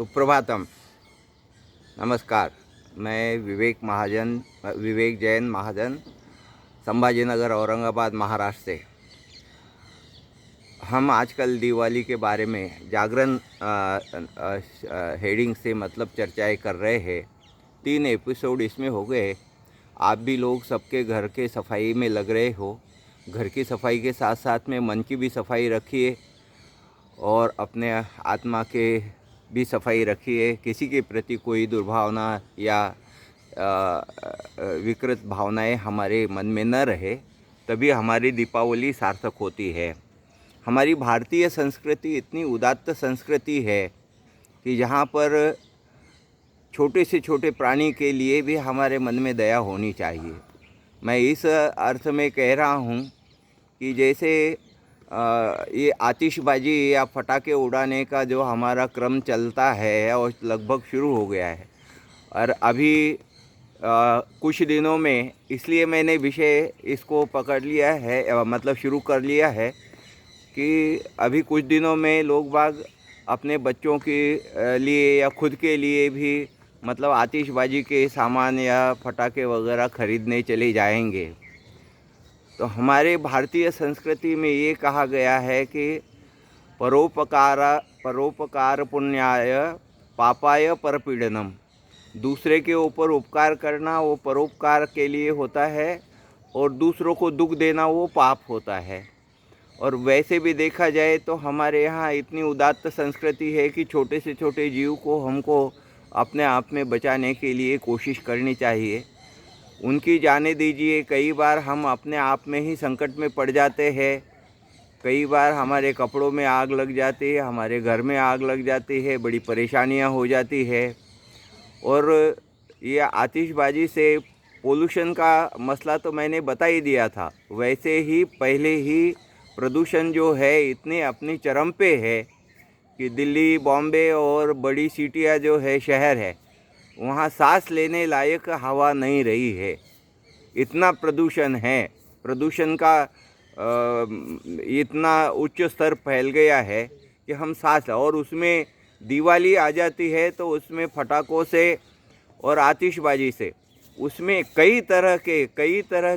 सुप्रभातम। नमस्कार। मैं विवेक जैन महाजन, संभाजीनगर, औरंगाबाद, महाराष्ट्र से। हम आजकल दिवाली के बारे में जागरण हेडिंग से मतलब चर्चाएं कर रहे हैं। 3 एपिसोड इसमें हो गए। आप भी लोग सबके घर के सफाई में लग रहे हो। घर की सफाई के साथ साथ में मन की भी सफाई रखिए और अपने आत्मा के भी सफाई रखिए। किसी के प्रति कोई दुर्भावना या विकृत भावनाएं हमारे मन में न रहे, तभी हमारी दीपावली सार्थक होती है। हमारी भारतीय संस्कृति इतनी उदात्त संस्कृति है कि जहाँ पर छोटे से छोटे प्राणी के लिए भी हमारे मन में दया होनी चाहिए। मैं इस अर्थ में कह रहा हूँ कि जैसे ये आतिशबाजी या पटाखे उड़ाने का जो हमारा क्रम चलता है और लगभग शुरू हो गया है, और अभी कुछ दिनों में, इसलिए मैंने विषय इसको पकड़ लिया है, मतलब शुरू कर लिया है कि अभी कुछ दिनों में लोग बाग अपने बच्चों के लिए या खुद के लिए भी मतलब आतिशबाजी के सामान या पटाखे वगैरह खरीदने चले जाएंगे। तो हमारे भारतीय संस्कृति में ये कहा गया है कि परोपकार पुण्याय पापाय परपीड़नम। दूसरे के ऊपर उपकार करना वो परोपकार के लिए होता है और दूसरों को दुख देना वो पाप होता है। और वैसे भी देखा जाए तो हमारे यहाँ इतनी उदात्त संस्कृति है कि छोटे से छोटे जीव को हमको अपने आप में बचाने के लिए कोशिश करनी चाहिए। उनकी जाने दीजिए। कई बार हम अपने आप में ही संकट में पड़ जाते हैं। कई बार हमारे कपड़ों में आग लग जाती है, हमारे घर में आग लग जाती है, बड़ी परेशानियां हो जाती है। और ये आतिशबाजी से पोल्यूशन का मसला तो मैंने बता ही दिया था। वैसे ही पहले ही प्रदूषण जो है इतने अपनी चरम पे है कि दिल्ली, बॉम्बे और बड़ी सिटियाँ जो है, शहर है, वहाँ सांस लेने लायक हवा नहीं रही है। इतना प्रदूषण है। प्रदूषण का इतना उच्च स्तर फैल गया है कि हम सांस, और उसमें दिवाली आ जाती है तो उसमें पटाखों से और आतिशबाजी से उसमें कई तरह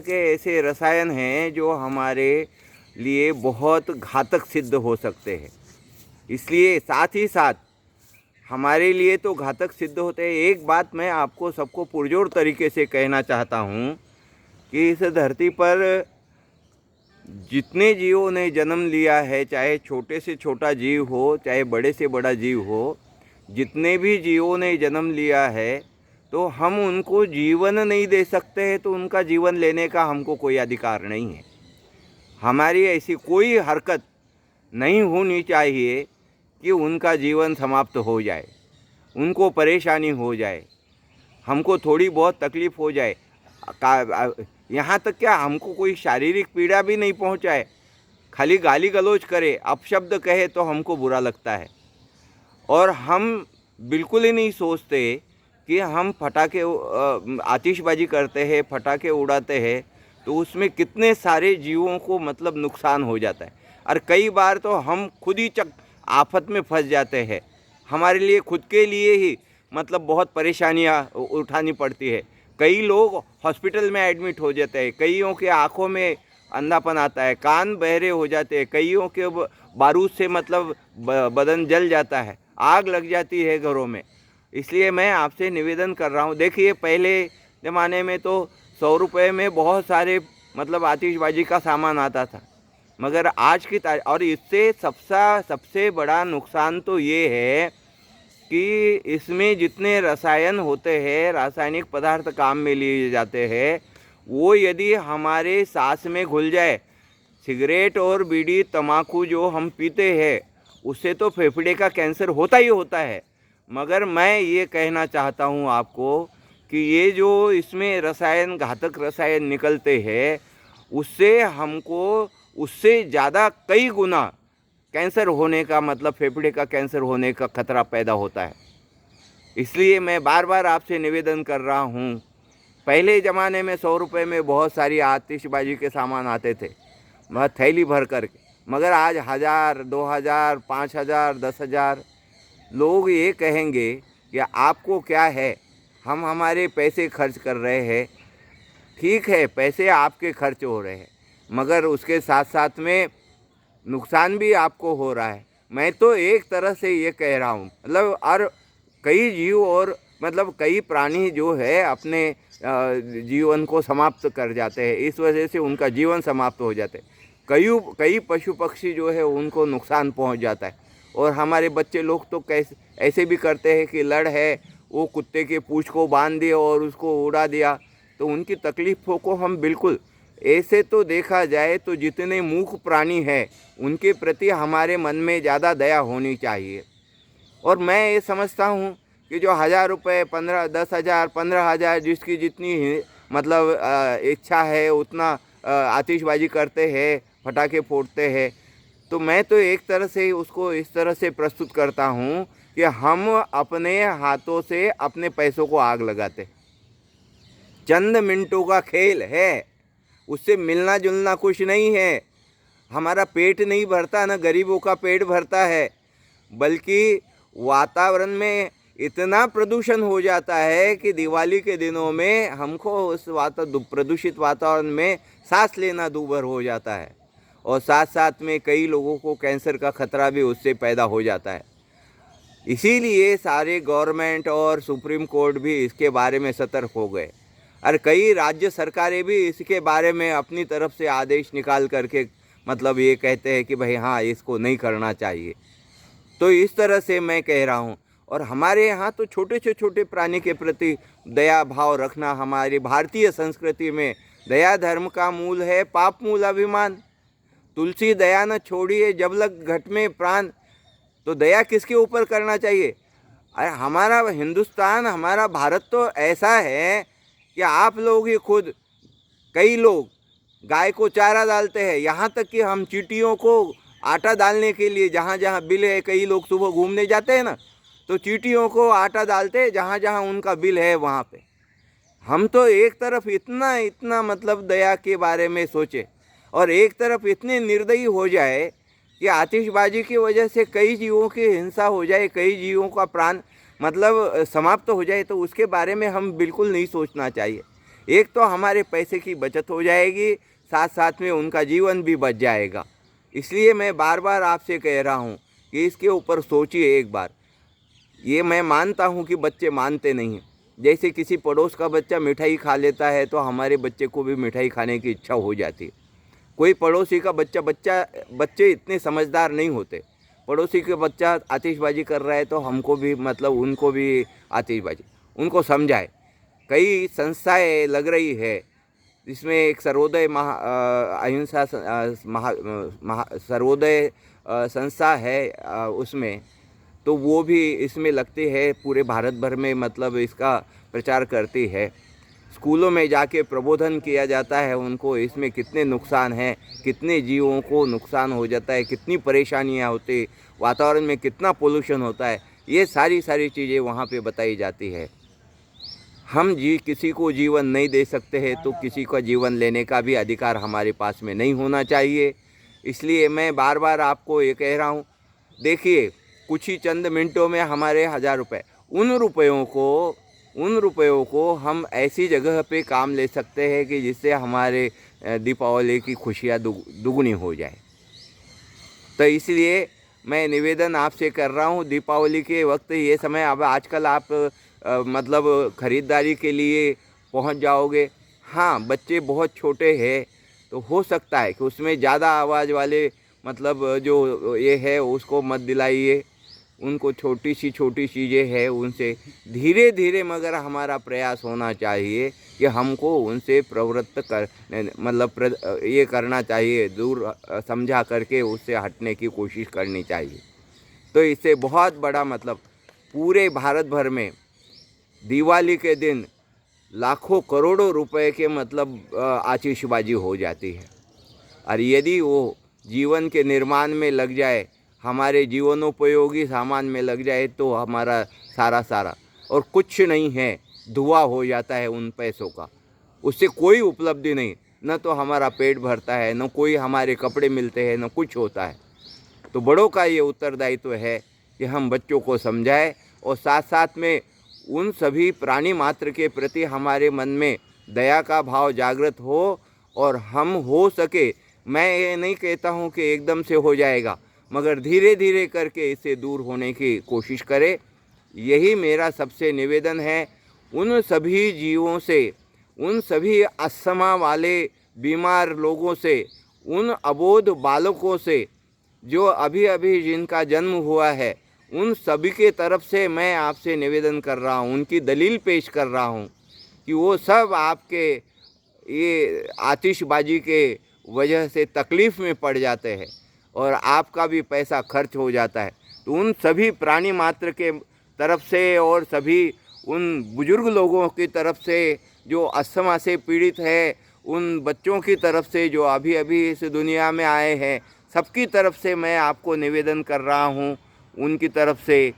के ऐसे रसायन हैं जो हमारे लिए बहुत घातक सिद्ध हो सकते हैं। इसलिए साथ ही साथ हमारे लिए तो घातक सिद्ध होते हैं। एक बात मैं आपको सबको पुरजोर तरीके से कहना चाहता हूँ कि इस धरती पर जितने जीवों ने जन्म लिया है, चाहे छोटे से छोटा जीव हो, चाहे बड़े से बड़ा जीव हो, जितने भी जीवों ने जन्म लिया है, तो हम उनको जीवन नहीं दे सकते हैं, तो उनका जीवन लेने का हमको कोई अधिकार नहीं है। हमारी ऐसी कोई हरकत नहीं होनी चाहिए कि उनका जीवन समाप्त हो जाए, उनको परेशानी हो जाए, हमको थोड़ी बहुत तकलीफ़ हो जाए। यहाँ तक क्या हमको कोई शारीरिक पीड़ा भी नहीं पहुँचाए, खाली गाली गलौज करे, अपशब्द कहे तो हमको बुरा लगता है। और हम बिल्कुल ही नहीं सोचते कि हम पटाखे आतिशबाजी करते हैं, पटाखे उड़ाते हैं, तो उसमें कितने सारे जीवों को मतलब नुकसान हो जाता है। और कई बार तो हम खुद ही आफत में फंस जाते हैं। हमारे लिए खुद के लिए ही मतलब बहुत परेशानियां उठानी पड़ती है। कई लोग हॉस्पिटल में एडमिट हो जाते हैं, कईयों के आँखों में अंधापन आता है, कान बहरे हो जाते हैं, कईयों के बारूद से मतलब बदन जल जाता है, आग लग जाती है घरों में। इसलिए मैं आपसे निवेदन कर रहा हूँ। देखिए, पहले ज़माने में तो 100 रुपये में बहुत सारे मतलब आतिशबाजी का सामान आता था, मगर आज की तारीख, और इससे सबसे बड़ा नुकसान तो ये है कि इसमें जितने रसायन होते हैं, रासायनिक पदार्थ काम में लिए जाते हैं, वो यदि हमारे सांस में घुल जाए, सिगरेट और बीड़ी तंबाकू जो हम पीते हैं, उससे तो फेफड़े का कैंसर होता ही होता है। मगर मैं ये कहना चाहता हूँ आपको कि ये जो इसमें रसायन, घातक रसायन निकलते हैं, उससे हमको उससे ज़्यादा कई गुना कैंसर होने का, मतलब फेफड़े का कैंसर होने का खतरा पैदा होता है। इसलिए मैं बार बार आपसे निवेदन कर रहा हूँ। पहले ज़माने में 100 रुपये में बहुत सारी आतिशबाजी के सामान आते थे, वह थैली भर करके, मगर आज 1000, 2000, 5000, 10,000 लोग ये कहेंगे कि आपको क्या है, हम हमारे पैसे खर्च कर रहे हैं। ठीक है, पैसे आपके खर्च हो रहे हैं, मगर उसके साथ साथ में नुकसान भी आपको हो रहा है। मैं तो एक तरह से ये कह रहा हूँ, मतलब और कई जीव और मतलब कई प्राणी जो है अपने जीवन को समाप्त कर जाते हैं, इस वजह से उनका जीवन समाप्त हो जाता है। कई पशु पक्षी जो है उनको नुकसान पहुंच जाता है। और हमारे बच्चे लोग तो कैसे ऐसे भी करते हैं कि लड़ है, वो कुत्ते के पूंछ को बांध दिया और उसको उड़ा दिया, तो उनकी तकलीफ़ों को हम बिल्कुल, ऐसे तो देखा जाए तो जितने मूक प्राणी हैं उनके प्रति हमारे मन में ज़्यादा दया होनी चाहिए। और मैं ये समझता हूँ कि जो 1000 रुपये, 15, 10,000, 15,000 जिसकी जितनी मतलब इच्छा है उतना आतिशबाजी करते हैं, पटाखे फोड़ते हैं, तो मैं तो एक तरह से उसको इस तरह से प्रस्तुत करता हूँ कि हम अपने हाथों से अपने पैसों को आग लगाते। चंद मिनटों का खेल है, उससे मिलना जुलना कुछ नहीं है। हमारा पेट नहीं भरता, ना गरीबों का पेट भरता है, बल्कि वातावरण में इतना प्रदूषण हो जाता है कि दिवाली के दिनों में हमको उस प्रदूषित वातावरण में सांस लेना दूभर हो जाता है। और साथ साथ में कई लोगों को कैंसर का खतरा भी उससे पैदा हो जाता है। इसीलिए सारे गवर्नमेंट और सुप्रीम कोर्ट भी इसके बारे में सतर्क हो गए, और कई राज्य सरकारें भी इसके बारे में अपनी तरफ से आदेश निकाल करके मतलब ये कहते हैं कि भाई हाँ, इसको नहीं करना चाहिए। तो इस तरह से मैं कह रहा हूँ। और हमारे यहाँ तो छोटे से छोटे प्राणी के प्रति दया भाव रखना, हमारी भारतीय संस्कृति में दया धर्म का मूल है, पाप मूल अभिमान। तुलसी दया न छोड़िए जब लग घट में प्राण। तो दया किसके ऊपर करना चाहिए? अरे हमारा हिंदुस्तान, हमारा भारत तो ऐसा है कि आप लोग ही खुद, कई लोग गाय को चारा डालते हैं, यहाँ तक कि हम चींटियों को आटा डालने के लिए जहाँ जहाँ बिल है, कई लोग सुबह घूमने जाते हैं ना, तो चींटियों को आटा डालते हैं जहाँ जहाँ उनका बिल है वहाँ पे। हम तो एक तरफ इतना इतना मतलब दया के बारे में सोचे, और एक तरफ इतने निर्दयी हो जाए कि आतिशबाजी की वजह से कई जीवों की हिंसा हो जाए, कई जीवों का प्राण मतलब समाप्त हो जाए, तो उसके बारे में हम बिल्कुल नहीं सोचना चाहिए। एक तो हमारे पैसे की बचत हो जाएगी, साथ साथ में उनका जीवन भी बच जाएगा। इसलिए मैं बार बार आपसे कह रहा हूँ कि इसके ऊपर सोचिए एक बार। ये मैं मानता हूँ कि बच्चे मानते नहीं हैं। जैसे किसी पड़ोस का बच्चा मिठाई खा लेता है तो हमारे बच्चे को भी मिठाई खाने की इच्छा हो जाती है। कोई पड़ोसी का बच्चे इतने समझदार नहीं होते। पड़ोसी के बच्चा आतिशबाजी कर रहा है तो हमको भी मतलब उनको भी आतिशबाजी, उनको समझाए। कई संस्थाएं लग रही है, इसमें एक सर्वोदय अहिंसा सर्वोदय संस्था है, उसमें तो वो भी इसमें लगती है, पूरे भारत भर में मतलब इसका प्रचार करती है। स्कूलों में जाके प्रबोधन किया जाता है उनको, इसमें कितने नुकसान हैं, कितने जीवों को नुकसान हो जाता है, कितनी परेशानियां होती, वातावरण में कितना पोल्यूशन होता है, ये सारी चीज़ें वहाँ पे बताई जाती है। हम किसी को जीवन नहीं दे सकते हैं तो किसी का जीवन लेने का भी अधिकार हमारे पास में नहीं होना चाहिए। इसलिए मैं बार बार आपको ये कह रहा हूँ, देखिए कुछ ही चंद मिनटों में हमारे 1000 रुपये, उन रुपयों को हम ऐसी जगह पे काम ले सकते हैं कि जिससे हमारे दीपावली की खुशियाँ दुगनी हो जाए। तो इसलिए मैं निवेदन आपसे कर रहा हूँ, दीपावली के वक्त ये समय, अब आजकल आप मतलब ख़रीदारी के लिए पहुँच जाओगे। हाँ, बच्चे बहुत छोटे हैं तो हो सकता है कि उसमें ज़्यादा आवाज़ वाले मतलब जो ये है उसको मत दिलाइए। उनको छोटी चीज़ें हैं उनसे धीरे धीरे, मगर हमारा प्रयास होना चाहिए कि हमको उनसे प्रवृत्त कर मतलब ये करना चाहिए, दूर समझा करके उससे हटने की कोशिश करनी चाहिए। तो इससे बहुत बड़ा मतलब पूरे भारत भर में दिवाली के दिन लाखों करोड़ों रुपए के मतलब आतिशबाजी हो जाती है। और यदि वो जीवन के निर्माण में लग जाए, हमारे जीवनोपयोगी सामान में लग जाए, तो हमारा सारा और कुछ नहीं है, धुआं हो जाता है उन पैसों का। उससे कोई उपलब्धि नहीं, न तो हमारा पेट भरता है, न कोई हमारे कपड़े मिलते हैं, न कुछ होता है। तो बड़ों का ये उत्तरदायित्व है कि हम बच्चों को समझाएं और साथ साथ में उन सभी प्राणी मात्र के प्रति हमारे मन में दया का भाव जागृत हो और हम हो सके, मैं ये नहीं कहता हूँ कि एकदम से हो जाएगा, मगर धीरे धीरे करके इससे दूर होने की कोशिश करें। यही मेरा सबसे निवेदन है उन सभी जीवों से, उन सभी अस्थमा वाले बीमार लोगों से, उन अबोध बालकों से जो अभी अभी जिनका जन्म हुआ है, उन सभी के तरफ से मैं आपसे निवेदन कर रहा हूँ, उनकी दलील पेश कर रहा हूँ कि वो सब आपके ये आतिशबाजी के वजह से तकलीफ़ में पड़ जाते हैं और आपका भी पैसा खर्च हो जाता है। तो उन सभी प्राणी मात्र के तरफ से और सभी उन बुजुर्ग लोगों की तरफ से जो अस्थमा से पीड़ित है, उन बच्चों की तरफ से जो अभी अभी इस दुनिया में आए हैं, सबकी तरफ से मैं आपको निवेदन कर रहा हूँ उनकी तरफ से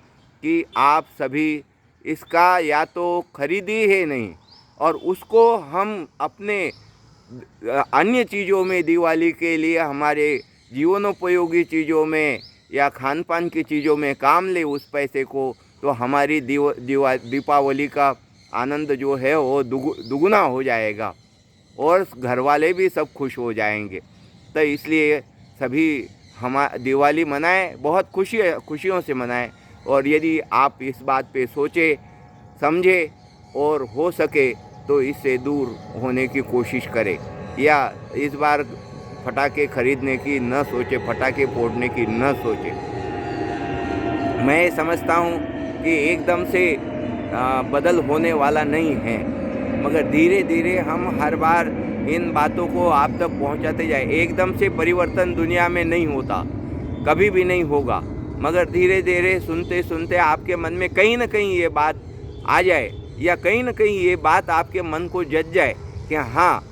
कि आप सभी इसका या तो खरीदी है नहीं और उसको हम अपने अन्य चीज़ों में दिवाली के लिए हमारे जीवनोपयोगी चीज़ों में या खान पान की चीज़ों में काम ले उस पैसे को, तो हमारी दीपावली का आनंद जो है वो दुगुना हो जाएगा और घर वाले भी सब खुश हो जाएंगे। तो इसलिए सभी हम दिवाली मनाएं, बहुत खुशियों से मनाएं। और यदि आप इस बात पे सोचें, समझें और हो सके तो इससे दूर होने की कोशिश करें, या इस बार पटाखे खरीदने की न सोचे, पटाखे फोड़ने की न सोचे। मैं समझता हूँ कि एकदम से बदल होने वाला नहीं है, मगर धीरे धीरे हम हर बार इन बातों को आप तक पहुँचाते जाए। एकदम से परिवर्तन दुनिया में नहीं होता, कभी भी नहीं होगा, मगर धीरे धीरे सुनते सुनते आपके मन में कहीं ना कहीं ये बात आ जाए या कहीं ना कहीं ये बात आपके मन को जज जाए कि हाँ,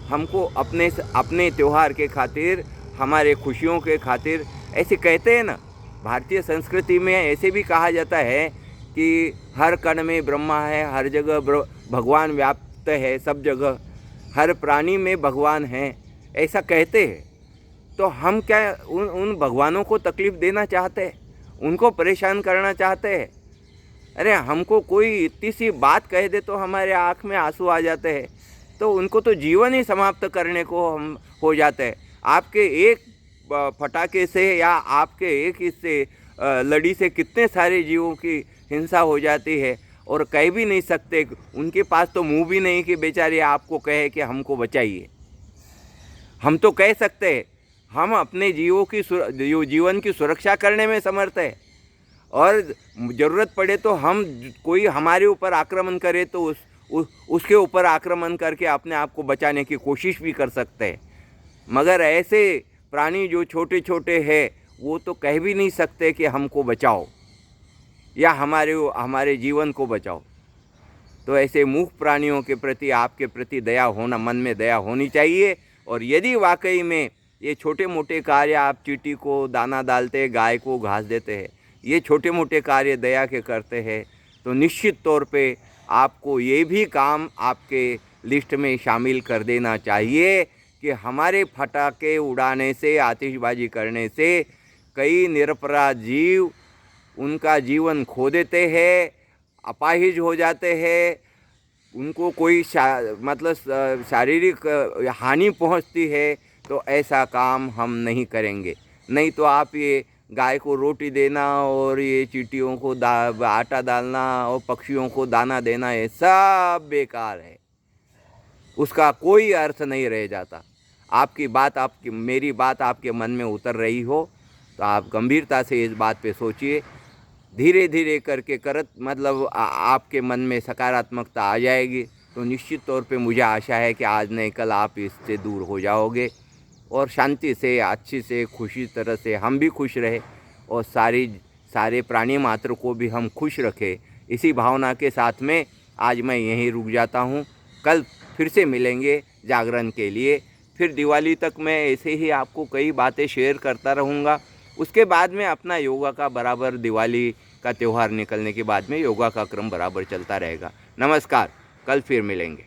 हमको अपने त्यौहार के खातिर, हमारे खुशियों के खातिर, ऐसे कहते हैं ना, भारतीय संस्कृति में ऐसे भी कहा जाता है कि हर कण में ब्रह्मा है, हर जगह भगवान व्याप्त है, सब जगह हर प्राणी में भगवान है, ऐसा कहते हैं। तो हम क्या उन भगवानों को तकलीफ़ देना चाहते हैं, उनको परेशान करना चाहते हैं? अरे हमको कोई इतनी सी बात कह दे तो हमारे आँख में आंसू आ जाते हैं, तो उनको तो जीवन ही समाप्त करने को हम हो जाते हैं। आपके एक फटाके से या आपके एक इससे लड़ी से कितने सारे जीवों की हिंसा हो जाती है और कह भी नहीं सकते। उनके पास तो मुंह भी नहीं कि बेचारे आपको कहे कि हमको बचाइए। हम तो कह सकते हैं, हम अपने जीवन की सुरक्षा करने में समर्थ है और ज़रूरत पड़े तो हम कोई हमारे ऊपर आक्रमण करे तो उसके ऊपर आक्रमण करके अपने आप को बचाने की कोशिश भी कर सकते हैं। मगर ऐसे प्राणी जो छोटे छोटे हैं वो तो कह भी नहीं सकते कि हमको बचाओ या हमारे जीवन को बचाओ। तो ऐसे मूक प्राणियों के प्रति आपके प्रति दया होना, मन में दया होनी चाहिए। और यदि वाकई में ये छोटे मोटे कार्य, आप चींटी को दाना डालते, गाय को घास देते हैं, ये छोटे मोटे कार्य दया के करते हैं, तो निश्चित तौर पे आपको ये भी काम आपके लिस्ट में शामिल कर देना चाहिए कि हमारे फटाके उड़ाने से, आतिशबाजी करने से कई निरपराध जीव उनका जीवन खो देते हैं, अपाहिज हो जाते हैं, उनको कोई शारीरिक हानि पहुंचती है। तो ऐसा काम हम नहीं करेंगे। नहीं तो आप ये गाय को रोटी देना और ये चींटियों को आटा डालना और पक्षियों को दाना देना, ये सब बेकार है, उसका कोई अर्थ नहीं रह जाता। मेरी बात आपके मन में उतर रही हो तो आप गंभीरता से इस बात पे सोचिए। धीरे धीरे करके आपके मन में सकारात्मकता आ जाएगी तो निश्चित तौर पे मुझे आशा है कि आज नहीं कल आप इससे दूर हो जाओगे और शांति से, अच्छी से, खुशी तरह से हम भी खुश रहे और सारे प्राणी मात्र को भी हम खुश रखें। इसी भावना के साथ में आज मैं यहीं रुक जाता हूँ। कल फिर से मिलेंगे जागरण के लिए। फिर दिवाली तक मैं ऐसे ही आपको कई बातें शेयर करता रहूँगा। उसके बाद में अपना योगा का बराबर, दिवाली का त्यौहार निकलने के बाद में योगा का क्रम बराबर चलता रहेगा। नमस्कार, कल फिर मिलेंगे।